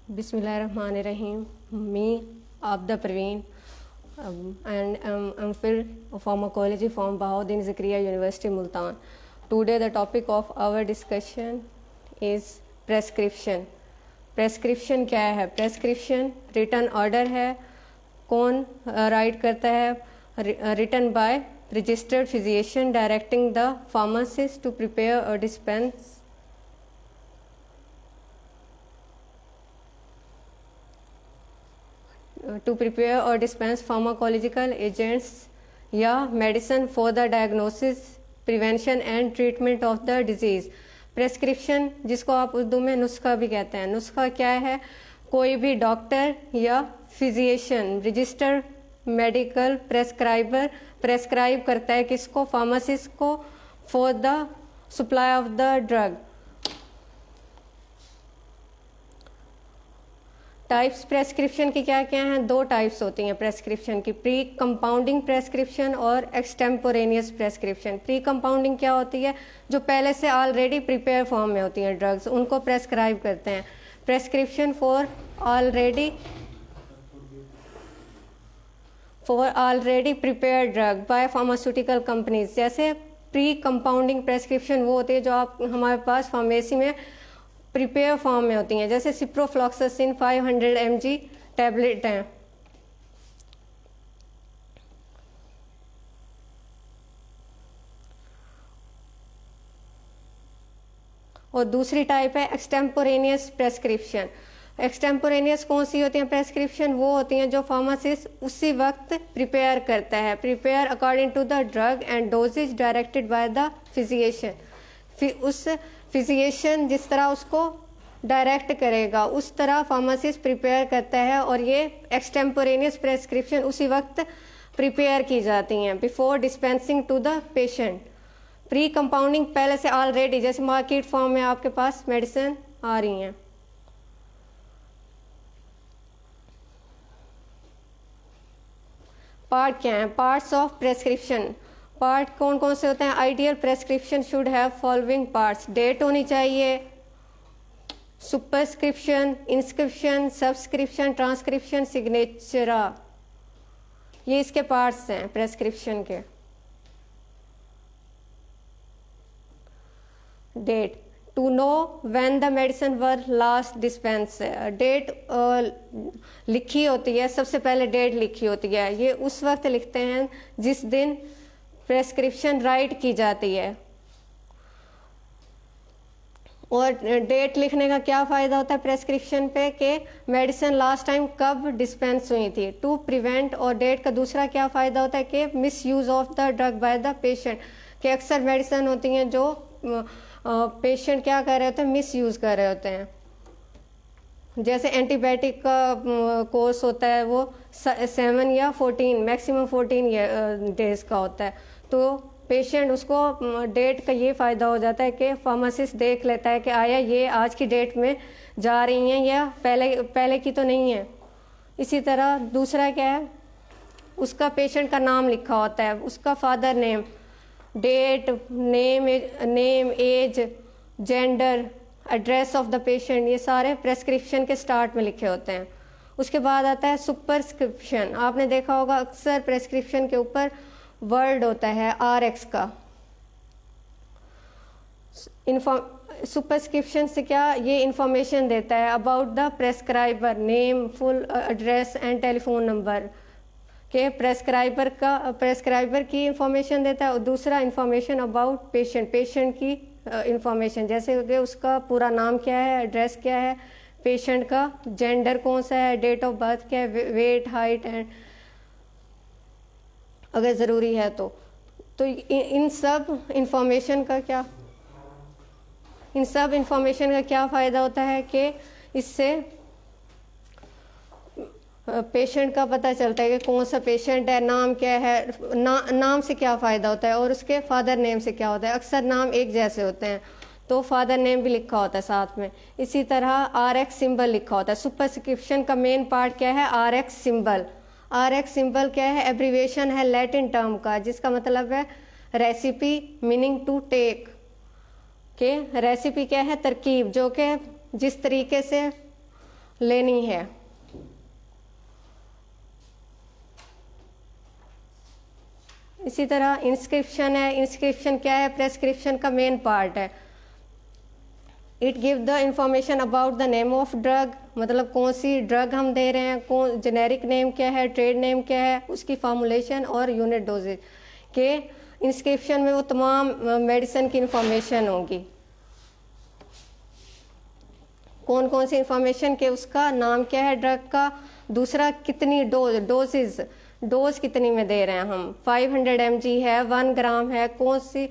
Bismillahirrahmanirrahim. Me, Abda Praveen, and I'm filled pharmacology from Bahauddin Zakariya University, Multan. Today, the topic of our discussion is prescription. Prescription क्या है? Prescription written order है. कौन write करता है? Written by registered physician directing the pharmacist to prepare और dispense or dispense pharmacological agents या medicine for the diagnosis, prevention and treatment of the disease. Prescription जिसको आप उर्दू में नुस्खा भी कहते हैं. नुस्खा क्या है? कोई भी डॉक्टर या फिजिशियन रजिस्टर्ड मेडिकल प्रेस्क्राइबर प्रेस्क्राइब करता है किसको? फार्मासिस्ट को, for the supply of the drug. Types prescription की क्या क्या हैं? 2 टाइप्स होती हैं प्रेस्क्रिप्शन की, प्री कंपाउंडिंग प्रेस्क्रिप्शन और एक्सटेम्पोरेनियस प्रेस्क्रिप्शन. प्री कंपाउंडिंग क्या होती है? जो पहले से ऑलरेडी प्रिपेयर फॉर्म में होती हैं ड्रग्स, उनको प्रेस्क्राइब करते हैं. Prescription for already prepare drug bye pharmaceutical companies. जैसे प्री कंपाउंडिंग प्रेस्क्रिप्शन वो होती है जो आप हमारे पास फार्मेसी में प्रिपेयर फॉर्म में होती हैं. जैसे सिप्रोफ्लॉक्सासिन 500 mg टैबलेट हैं. और दूसरी टाइप है एक्सटेम्पोरेनियस प्रेस्क्रिप्शन. एक्सटेम्पोरेनियस कौन सी होती हैं प्रेस्क्रिप्शन? वो होती हैं जो फार्मासिस्ट उसी वक्त प्रिपेयर करता है, prepare according to the drug and dosages directed by the physician. उस फिजिशियन जिस तरह उसको डायरेक्ट करेगा उस तरह फार्मासिस्ट प्रिपेयर करता है. और ये एक्सटेम्पोरेनियस प्रेस्क्रिप्शन उसी वक्त प्रिपेयर की जाती हैं before dispensing to the patient. Pre compounding पहले से ऑलरेडी, जैसे मार्केट फॉर्म में आपके पास मेडिसिन आ रही हैं. पार्ट क्या है? Parts of prescription. पार्ट कौन कौन से होते हैं? Ideal prescription should have following parts. Date होनी चाहिए, superscription, inscription, subscription, transcription, signature. ये इसके पार्ट्स हैं प्रेस्क्रिप्शन के. Date to know when the medicine were last dispense. Date लिखी होती है, सबसे पहले डेट लिखी होती है. ये उस वक्त लिखते हैं जिस दिन प्रेस्क्रिप्शन राइट की जाती है. और डेट लिखने का क्या फ़ायदा होता है प्रेस्क्रिप्शन पे कि मेडिसिन लास्ट टाइम कब डिस्पेंस हुई थी, टू प्रिवेंट. और डेट का दूसरा क्या फ़ायदा होता है कि miss use of the drug by the patient. कि अक्सर मेडिसिन होती हैं जो पेशेंट क्या कर रहे होते हैं? मिस यूज़ कर रहे होते हैं. जैसे एंटीबायोटिक का कोर्स होता है वो 7 या 14 मैक्सिमम 14 डेज का होता है. तो पेशेंट उसको डेट का ये फ़ायदा हो जाता है कि फार्मासिस्ट देख लेता है कि आया ये आज की डेट में जा रही हैं या पहले की तो नहीं है. इसी तरह दूसरा क्या है? उसका पेशेंट का नाम लिखा होता है, उसका father name, date, name, age, gender, address of the patient. ये सारे प्रेस्क्रिप्शन के स्टार्ट में लिखे होते हैं. उसके बाद आता है सुपरस्क्रिप्शन. आपने देखा होगा अक्सर प्रेस्क्रिप्शन के ऊपर वर्ड होता है RX का. सुपरस्क्रिप्शन से क्या ये इंफॉर्मेशन देता है about the prescriber, name, full address and telephone number. के प्रेस्क्राइबर की इंफॉर्मेशन देता है. और दूसरा इंफॉर्मेशन अबाउट पेशेंट की इंफॉर्मेशन, जैसे कि उसका पूरा नाम क्या है, एड्रेस क्या है, पेशेंट का जेंडर कौन सा है, डेट ऑफ बर्थ क्या है, वेट, हाइट एंड अगर ज़रूरी है तो इन सब इंफॉर्मेशन का क्या फ़ायदा होता है कि इससे पेशेंट का पता चलता है कि कौन सा पेशेंट है, नाम क्या है. नाम से क्या फ़ायदा होता है और उसके फादर नेम से क्या होता है. अक्सर नाम एक जैसे होते हैं तो फादर नेम भी लिखा होता है साथ में. इसी तरह RX सिंबल लिखा होता है. सुपरस्क्रिप्शन का मेन पार्ट क्या है? RX symbol. RX सिंबल क्या है? एब्रीविएशन है लैटिन टर्म का जिसका मतलब है रेसिपी, मीनिंग टू टेक. के रेसिपी क्या है? तरकीब, जो कि जिस तरीके से लेनी है। इसी तरह इंस्क्रिप्शन है। इंस्क्रिप्शन क्या है? प्रेस्क्रिप्शन का मेन पार्ट है। It give the information about the name of drug, मतलब कौन सी ड्रग हम दे रहे हैं, कौन जेनेरिक नेम क्या है, ट्रेड नेम क्या है, उसकी फार्मूलेशन और यूनिट डोजेज के इंस्क्रिप्शन में वो तमाम मेडिसिन की इंफॉर्मेशन होगी। कौन कौन सी इंफॉर्मेशन के उसका नाम क्या है ड्रग का, दूसरा कितनी डोज कितनी में दे रहे हैं हम, 500 mg है, 1 ग्राम है, कौन सी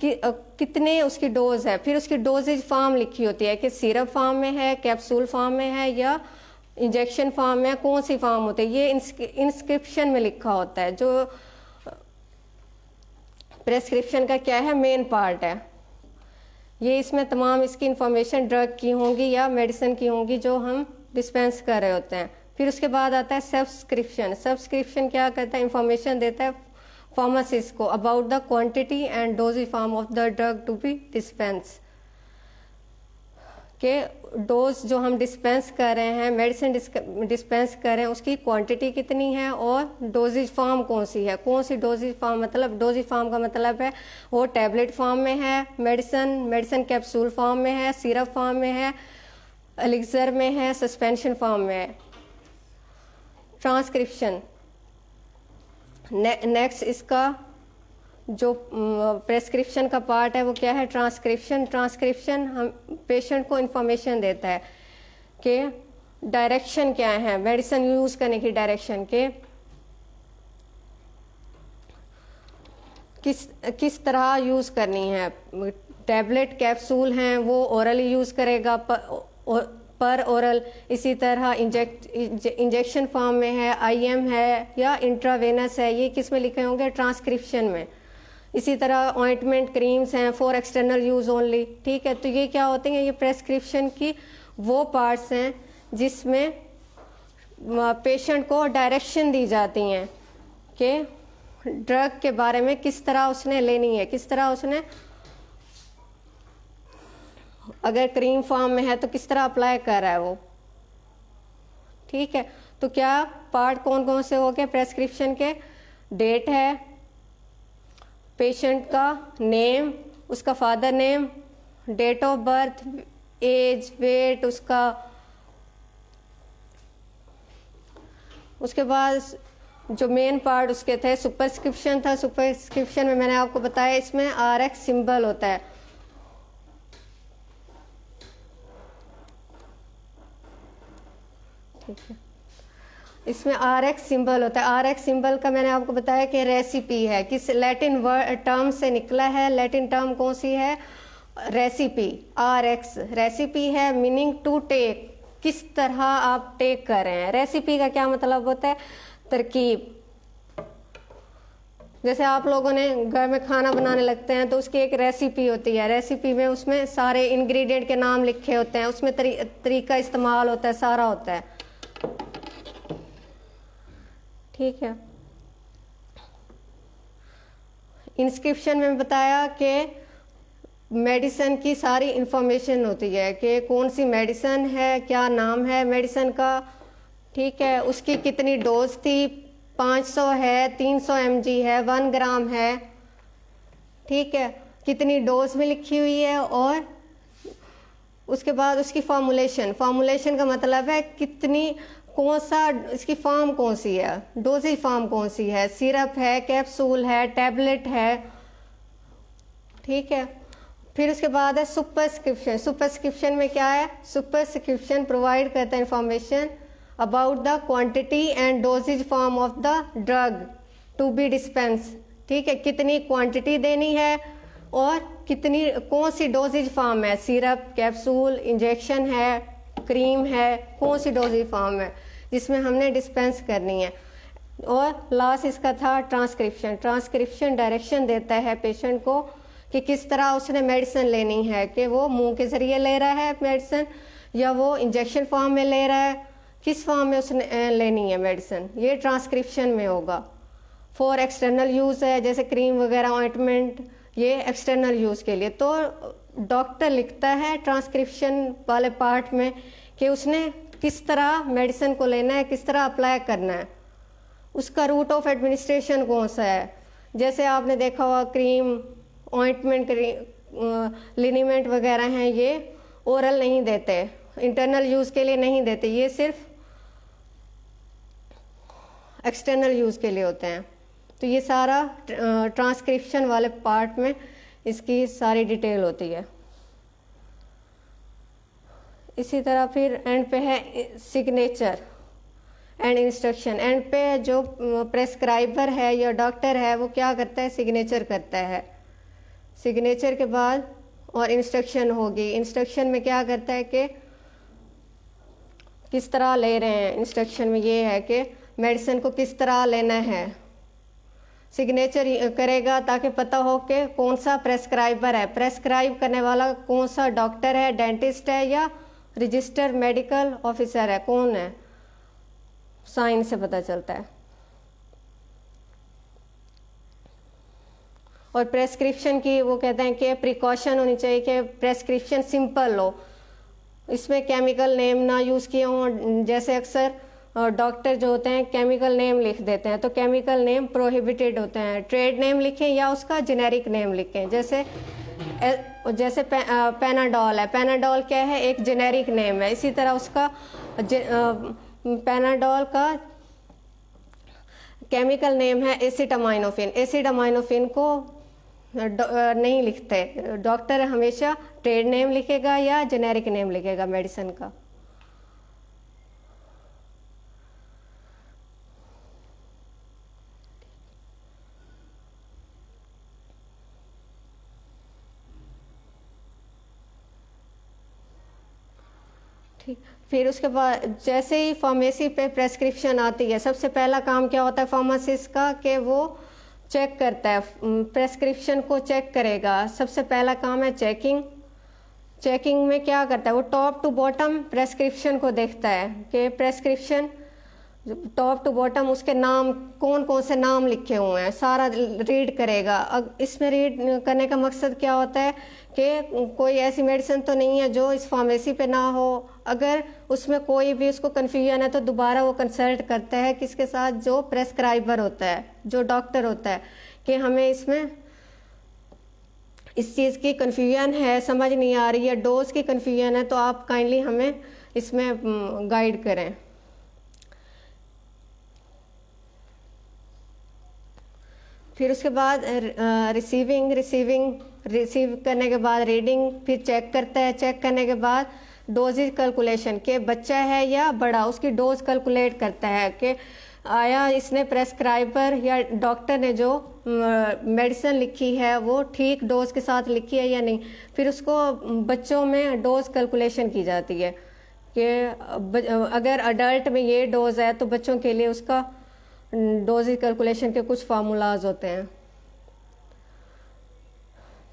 कितने उसकी डोज है। फिर उसकी डोजेज फॉर्म लिखी होती है कि सिरप फॉर्म में है, कैप्सूल फॉर्म में है या इंजेक्शन फॉर्म में, कौन सी फॉर्म होती है, ये इंस्क्रिप्शन में लिखा होता है, जो प्रेस्क्रिप्शन का क्या है, मेन पार्ट है। ये इसमें तमाम इसकी इंफॉर्मेशन ड्रग की होंगी या मेडिसिन की होंगी जो हम डिस्पेंस कर रहे होते हैं। फिर उसके बाद आता है सब्सक्रिप्शन। सब्सक्रिप्शन क्या करता है? इंफॉर्मेशन देता है फार्मासिस्ट को about the quantity and dosages form of the drug to be dispense, के डोज जो हम डिस्पेंस कर रहे हैं, मेडिसिन डिस्पेंस कर रहे हैं, उसकी क्वांटिटी कितनी है और डोजेज फॉर्म कौन सी है। कौन सी डोजेज फॉर्म, मतलब डोजेज फॉर्म का मतलब है वो टैबलेट फॉर्म में है, मेडिसिन कैप्सूल फॉर्म में है, सिरप फॉर्म में है, एलिक्सर में है, सस्पेंशन फॉर्म में है। ट्रांसक्रिप्शन नेक्स्ट इसका जो प्रेस्क्रिप्शन का पार्ट है वो क्या है? ट्रांसक्रिप्शन हम पेशेंट को इंफॉर्मेशन देता है कि डायरेक्शन क्या है, मेडिसिन यूज करने की डायरेक्शन के किस तरह यूज करनी है। टैबलेट कैप्सूल हैं वो ओरली यूज करेगा, पर ओरल, इसी तरह इंजेक्शन फॉर्म में है, IM है या इंट्रावेनस है, ये किस में लिखे होंगे? ट्रांसक्रिप्शन में। इसी तरह ऑइंटमेंट क्रीम्स हैं फॉर एक्सटर्नल यूज ओनली, ठीक है। तो ये क्या होते हैं? ये प्रेस्क्रिप्शन की वो पार्ट्स हैं जिसमें पेशेंट को डायरेक्शन दी जाती हैं कि ड्रग के बारे में किस तरह उसने लेनी है, किस तरह उसने, अगर क्रीम फॉर्म में है तो किस तरह अप्लाई कर रहा है वो, ठीक है। तो क्या पार्ट कौन कौन से हो गए प्रेस्क्रिप्शन के? डेट है, पेशेंट का नेम, उसका father name, date of birth, age, weight उसका, उसके बाद जो मेन पार्ट उसके थे सुपरस्क्रिप्शन था। सुपरस्क्रिप्शन में मैंने आपको बताया इसमें RX सिंबल होता है। इसमें RX सिंबल होता है। RX सिंबल का मैंने आपको बताया कि रेसिपी है, किस लैटिन टर्म से निकला है। लैटिन टर्म कौन सी है? रेसिपी। RX रेसिपी है, मीनिंग टू टेक, किस तरह आप टेक कर रहे हैं। रेसिपी का क्या मतलब होता है? तरकीब। जैसे आप लोगों ने घर में खाना बनाने लगते हैं तो उसकी एक रेसिपी होती है। रेसिपी में उसमें सारे इंग्रेडिएंट के नाम लिखे होते हैं, उसमें तरीका इस्तेमाल होता है, सारा होता है, ठीक है। इंस्क्रिप्शन में बताया कि मेडिसिन की सारी इंफॉर्मेशन होती है कि कौन सी मेडिसिन है, क्या नाम है मेडिसिन का, ठीक है, उसकी कितनी डोज थी, 500 है, 300 mg है, 1 ग्राम है, ठीक है, कितनी डोज में लिखी हुई है। और उसके बाद उसकी फार्मूलेशन का मतलब है कितनी, कौन सा इसकी फॉर्म कौन सी है, डोजेज फॉर्म कौन सी है, सिरप है, कैप्सूल है, टैबलेट है, ठीक है। फिर उसके बाद है सुपरस्क्रिप्शन। सुपरस्क्रिप्शन में क्या है? सुपरस्क्रिप्शन प्रोवाइड करता है information about the quantity and dosages form of the drug to be dispense, ठीक है, कितनी क्वांटिटी देनी है और कितनी, कौन सी डोजेज फॉर्म है, सिरप, कैप्सूल, इंजेक्शन है, क्रीम है, कौन सी डोजेज फॉर्म है जिसमें हमने डिस्पेंस करनी है। और लास्ट इसका था ट्रांसक्रिप्शन। ट्रांसक्रिप्शन डायरेक्शन देता है पेशेंट को कि किस तरह उसने मेडिसिन लेनी है, कि वो मुंह के जरिए ले रहा है मेडिसिन या वो इंजेक्शन फॉर्म में ले रहा है, किस फॉर्म में उसने लेनी है मेडिसिन, ये ट्रांसक्रिप्शन में होगा। फॉर एक्सटर्नल यूज़ है, जैसे क्रीम वगैरह, ऑइंटमेंट, ये एक्सटर्नल यूज़ के लिए। तो डॉक्टर लिखता है ट्रांसक्रिप्शन वाले पार्ट में कि उसने किस तरह मेडिसिन को लेना है, किस तरह अप्लाई करना है, उसका रूट ऑफ एडमिनिस्ट्रेशन कौन सा है। जैसे आपने देखा हुआ क्रीम, ऑइंटमेंट, लिनीमेंट वगैरह हैं, ये ओरल नहीं देते, इंटरनल यूज़ के लिए नहीं देते, ये सिर्फ एक्सटर्नल यूज़ के लिए होते हैं। तो ये सारा ट्रांसक्रिप्शन वाले पार्ट में इसकी सारी डिटेल होती है। इसी तरह फिर एंड पे है सिग्नेचर एंड इंस्ट्रक्शन। एंड पे जो प्रेस्क्राइबर है या डॉक्टर है वो क्या करता है, सिग्नेचर करता है। सिग्नेचर के बाद और इंस्ट्रक्शन होगी। इंस्ट्रक्शन में क्या करता है कि किस तरह ले रहे हैं। इंस्ट्रक्शन में ये है कि मेडिसिन को किस तरह लेना है। सिग्नेचर करेगा ताकि पता हो कि कौन सा प्रेस्क्राइबर है, प्रेस्क्राइब करने वाला कौन सा डॉक्टर है, डेंटिस्ट है या रजिस्टर्ड मेडिकल ऑफिसर है, कौन है, साइन से पता चलता है। और प्रेस्क्रिप्शन की वो कहते हैं कि प्रिकॉशन होनी चाहिए कि प्रेस्क्रिप्शन सिंपल हो, इसमें केमिकल नेम ना यूज़ किए हों। जैसे अक्सर डॉक्टर जो होते हैं केमिकल नेम लिख देते हैं, तो केमिकल नेम प्रोहिबिटेड होते हैं। ट्रेड नेम लिखें या उसका जेनेरिक नेम लिखें। जैसे पैनाडॉल है, पैनाडॉल क्या है, एक जेनेरिक नेम है। इसी तरह उसका पैनाडॉल का केमिकल नेम है एसिटामाइनोफिन। एसिटामाइनोफिन को नहीं लिखते डॉक्टर, हमेशा ट्रेड नेम लिखेगा या जेनेरिक नेम लिखेगा मेडिसिन का। फिर उसके बाद जैसे ही फार्मेसी पे प्रेस्क्रिप्शन आती है, सबसे पहला काम क्या होता है फार्मासिस्ट का कि वो चेक करता है, प्रेस्क्रिप्शन को चेक करेगा। सबसे पहला काम है चेकिंग। चेकिंग में क्या करता है, वो टॉप टू बॉटम प्रेस्क्रिप्शन को देखता है कि प्रेस्क्रिप्शन टॉप टू बॉटम उसके नाम कौन कौन से नाम लिखे हुए हैं, सारा रीड करेगा। अब इसमें रीड करने का मकसद क्या होता है कि कोई ऐसी मेडिसिन तो नहीं है जो इस फार्मेसी पे ना हो। अगर उसमें कोई भी उसको कन्फ्यूजन है तो दोबारा वो कंसल्ट करता है किसके साथ, जो प्रेस्क्राइबर होता है, जो डॉक्टर होता है, कि हमें इसमें इस चीज़ की कन्फ्यूजन है, समझ नहीं आ रही है, डोज की कन्फ्यूजन है, तो आप काइंडली हमें इसमें गाइड करें। फिर उसके बाद रिसीव करने के बाद रीडिंग, फिर चेक करता है। चेक करने के बाद डोजेज कैलकुलेशन के बच्चा है या बड़ा, उसकी डोज कैलकुलेट करता है कि आया इसने प्रेस्क्राइबर या डॉक्टर ने जो मेडिसिन लिखी है वो ठीक डोज के साथ लिखी है या नहीं। फिर उसको बच्चों में डोज कैलकुलेशन की जाती है कि अगर अडल्ट में ये डोज है तो बच्चों के लिए उसका डोज कैलकुलेशन के कुछ फार्मूलाज होते हैं।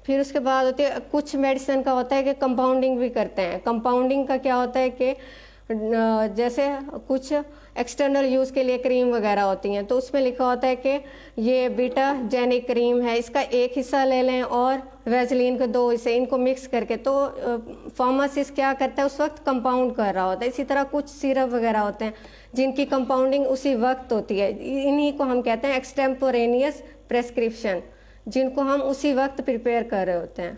फिर उसके बाद होती है कुछ मेडिसिन का होता है कि कंपाउंडिंग भी करते हैं। कंपाउंडिंग का क्या होता है कि जैसे कुछ एक्सटर्नल यूज़ के लिए क्रीम वगैरह होती हैं, तो उसमें लिखा होता है कि ये बीटा जेनिक क्रीम है, इसका एक हिस्सा ले लें और वैसलीन के 2 हिस्से, इनको मिक्स करके। तो फार्मासिस्ट क्या करता है, उस वक्त कंपाउंड कर रहा होता है। इसी तरह कुछ सिरप वगैरह होते हैं जिनकी कंपाउंडिंग उसी वक्त होती है, इन्हीं को हम कहते हैं एक्सटेम्पोरेनियस प्रेस्क्रिप्शन, जिनको हम उसी वक्त प्रिपेयर कर रहे होते हैं।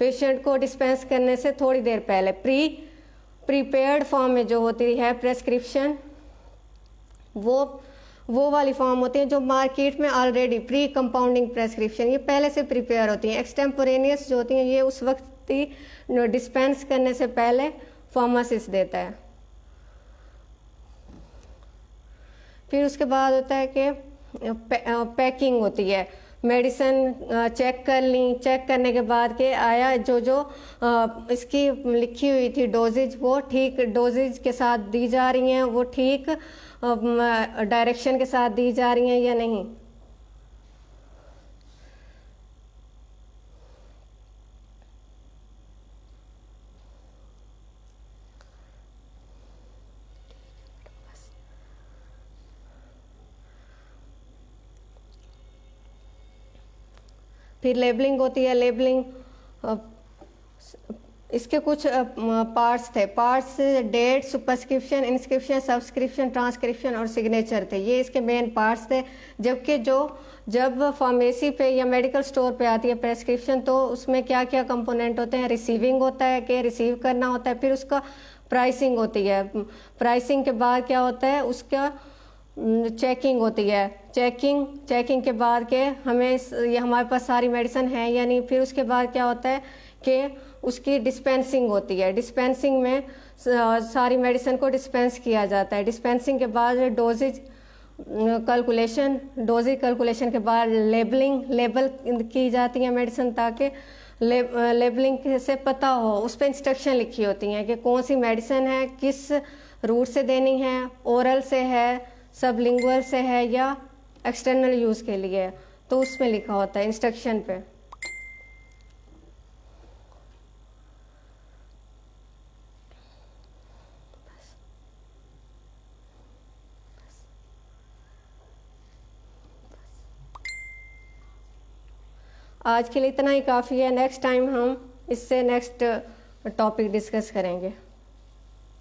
पेशेंट को डिस्पेंस करने से थोड़ी देर पहले प्रीपेयर्ड फॉर्म में जो होती है प्रेस्क्रिप्शन, वो वाली फॉर्म होती है जो मार्केट में ऑलरेडी प्री कंपाउंडिंग प्रेस्क्रिप्शन, ये पहले से प्रिपेयर होती हैं। एक्सटेम्पोरेनियस जो होती हैं ये उस वक्त ही डिस्पेंस करने से पहले फार्मासिस्ट देता है। फिर उसके बाद होता है कि पैकिंग होती है। मेडिसिन चेक कर ली, चेक करने के बाद के आया जो इसकी लिखी हुई थी डोजेज, वो ठीक डोजेज के साथ दी जा रही हैं, वो ठीक डायरेक्शन के साथ दी जा रही हैं या नहीं। फिर लेबलिंग होती है। लेबलिंग इसके कुछ पार्ट्स थे। Parts date, superscription, inscription, subscription, transcription और सिग्नेचर थे। ये इसके मेन पार्ट्स थे। जबकि जब फार्मेसी पे या मेडिकल स्टोर पे आती है प्रेस्क्रिप्शन, तो उसमें क्या क्या कंपोनेंट होते हैं? रिसीविंग होता है कि रिसीव करना होता है, फिर उसका प्राइसिंग होती है, प्राइसिंग के बाद क्या होता है? उसका चेकिंग होती है, चेकिंग के बाद के हमें ये हमारे पास सारी मेडिसिन है या नहीं। फिर उसके बाद क्या होता है कि उसकी डिस्पेंसिंग होती है। डिस्पेंसिंग में सारी मेडिसिन को डिस्पेंस किया जाता है। डिस्पेंसिंग के बाद डोजेज कैलकुलेशन के बाद लेबल की जाती है मेडिसिन, ताकि लेबलिंग से पता हो, उस पर इंस्ट्रक्शन लिखी होती हैं कि कौन सी मेडिसिन है, किस रूट से देनी है, ओरल से है, सबलिंगुअल से है या एक्सटर्नल यूज़ के लिए, तो उसमें लिखा होता है इंस्ट्रक्शन पे। आज के लिए इतना ही काफ़ी है। नेक्स्ट टाइम हम इससे नेक्स्ट टॉपिक डिस्कस करेंगे।